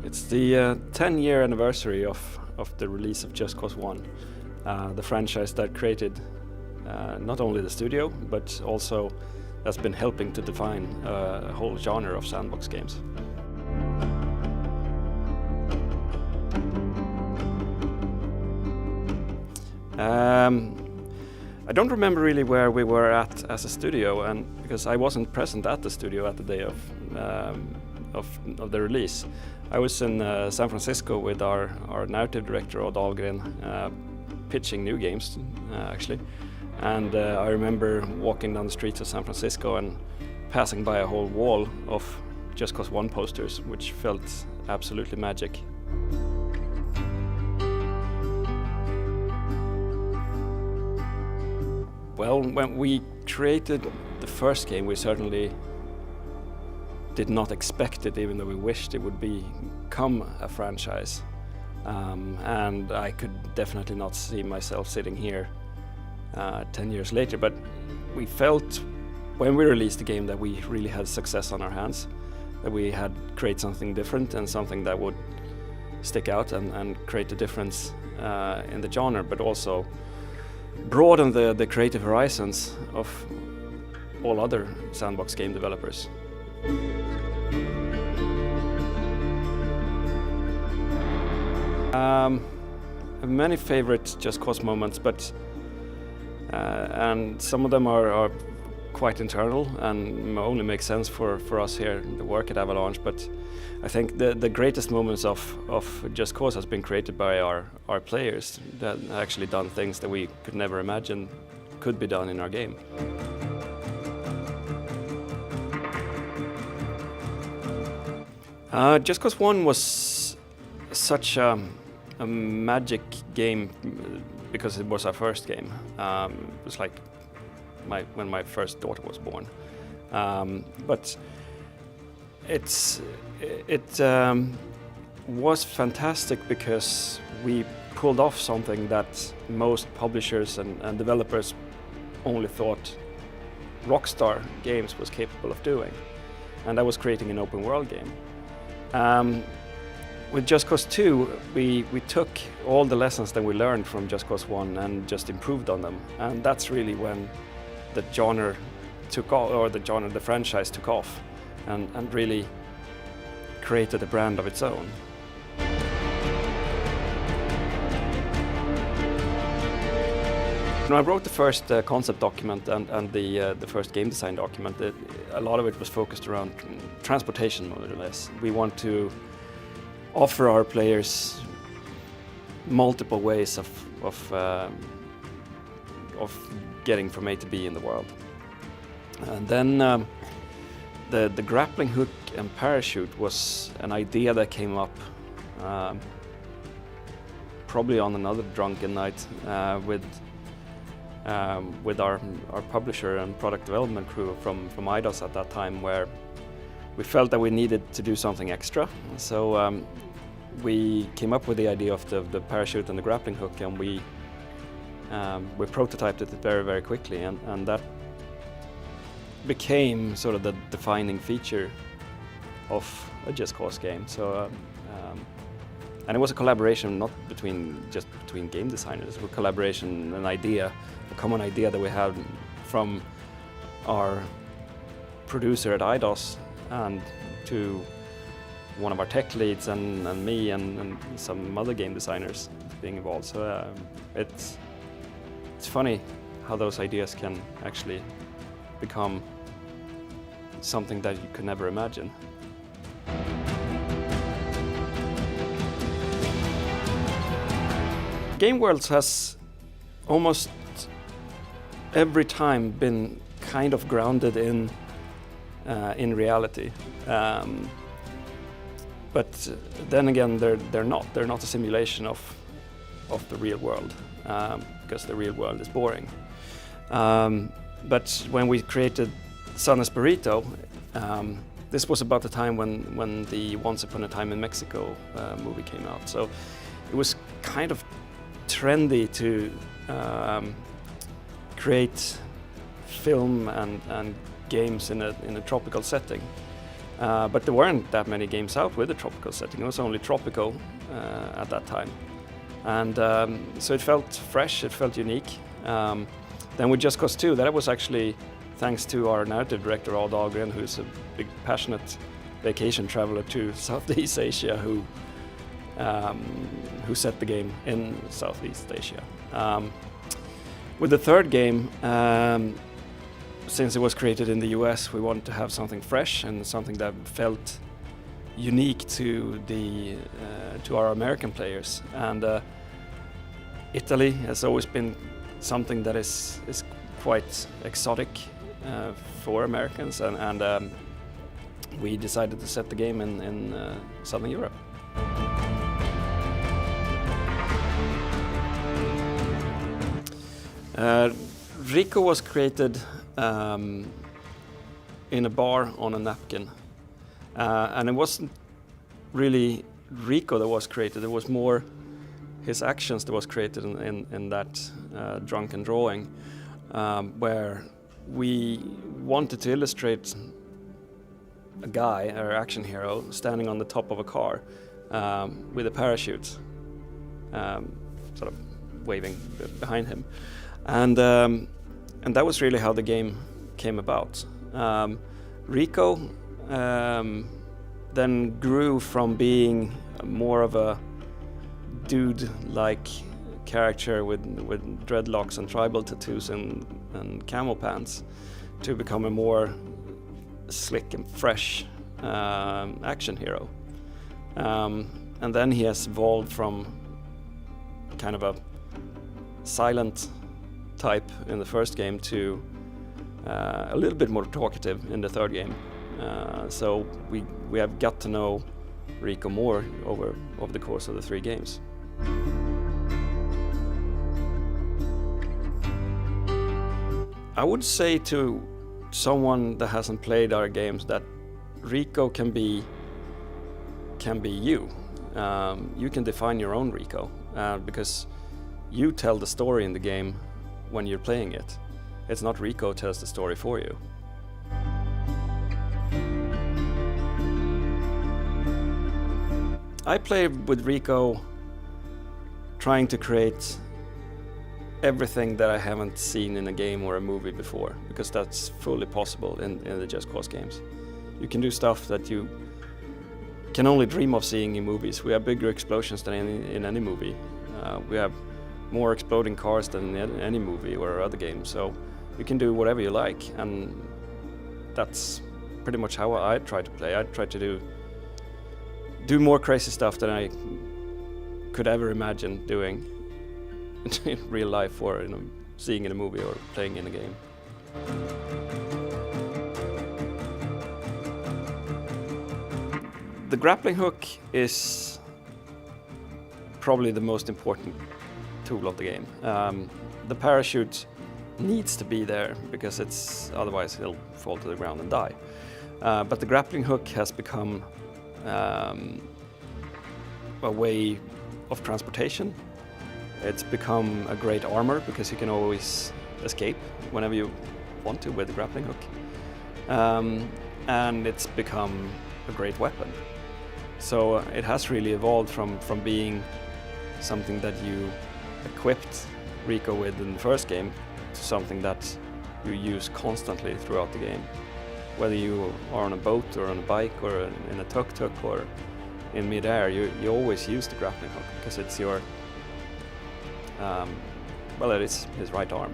It's the 10-year anniversary of the release of Just Cause 1, the franchise that created not only the studio, but also has been helping to define a whole genre of sandbox games. I don't remember really where we were at as a studio, and because I wasn't present at the studio at the day of the release. I was in San Francisco with our narrative director Odd Ahlgren, pitching new games actually, and I remember walking down the streets of San Francisco and passing by a whole wall of Just Cause 1 posters, which felt absolutely magic. Well, when we created the first game, we certainly did not expect it, even though we wished it would become a franchise. And I could definitely not see myself sitting here 10 years later, but we felt when we released the game that we really had success on our hands, that we had created something different and something that would stick out and create a difference in the genre, but also broaden the creative horizons of all other sandbox game developers. I have many favorite Just Cause moments, but and some of them are quite internal and only make sense for us here, the work at Avalanche. But I think the greatest moments of Just Cause has been created by our players that actually done things that we could never imagine could be done in our game. Just Cause 1 was such a magic game because it was our first game. It was like when my first daughter was born. But it was fantastic because we pulled off something that most publishers and developers only thought Rockstar Games was capable of doing, and that was creating an open world game. With Just Cause 2, we took all the lessons that we learned from Just Cause 1 and just improved on them, and that's really when the genre took off, or the franchise took off, and really created a brand of its own. When I wrote the first concept document and the first game design document, a lot of it was focused around transportation, more or less. We want to offer our players multiple ways of getting from A to B in the world. And then the grappling hook and parachute was an idea that came up probably on another drunken night with our publisher and product development crew from IDOS at that time, where we felt that we needed to do something extra. So we came up with the idea of the parachute and the grappling hook, and we prototyped it very, very quickly, and that became sort of the defining feature of a Just Cause game. So, and it was a collaboration not between game designers, it was a collaboration, a common idea that we had from our producer at IDOS and to one of our tech leads and me and some other game designers being involved. So it's funny how those ideas can actually become something that you could never imagine. Game Worlds has almost every time been kind of grounded in reality, but then again they're not a simulation of the real world, because the real world is boring. But when we created San Espirito, this was about the time when the Once Upon a Time in Mexico movie came out. So it was kind of trendy to create film and games in a tropical setting. But there weren't that many games out with a tropical setting. It was only Tropico at that time. And so it felt fresh, it felt unique. Then with Just Cause 2, that was actually thanks to our narrative director, Odd Dahlgren, who's a big, passionate vacation traveler to Southeast Asia, who set the game in Southeast Asia. With the third game, since it was created in the US, we wanted to have something fresh and something that felt unique to our American players. And Italy has always been something that is quite exotic for Americans, and we decided to set the game in Southern Europe. Rico was created in a bar on a napkin, and it wasn't really Rico that was created. It was more his actions that was created in that drunken drawing, where we wanted to illustrate a guy, our action hero, standing on the top of a car with a parachute, sort of waving behind him, and that was really how the game came about. Rico then grew from being more of a dude-like character with dreadlocks and tribal tattoos and camel pants to become a more slick and fresh action hero. And then he has evolved from kind of a silent type in the first game to a little bit more talkative in the third game. So we have got to know Rico more over the course of the 3 games. I would say to someone that hasn't played our games that Rico can be you. You can define your own Rico because you tell the story in the game when you're playing it. It's not Rico tells the story for you. I play with Rico trying to create everything that I haven't seen in a game or a movie before, because that's fully possible in the Just Cause games. You can do stuff that you can only dream of seeing in movies. We have bigger explosions than in any movie. We have more exploding cars than in any movie or other game, so you can do whatever you like, and that's pretty much how I try to play. I try to do more crazy stuff than I could ever imagine doing in real life, or seeing in a movie or playing in a game. The grappling hook is probably the most important tool of the game. The parachute needs to be there because otherwise he'll fall to the ground and die. But the grappling hook has become a way of transportation. It's become a great armor because you can always escape whenever you want to with the grappling hook. And it's become a great weapon. So it has really evolved from being something that you equipped Rico with in the first game to something that you use constantly throughout the game. Whether you are on a boat or on a bike or in a tuk-tuk or in mid-air, you always use the grappling hook because it's your, it is his right arm.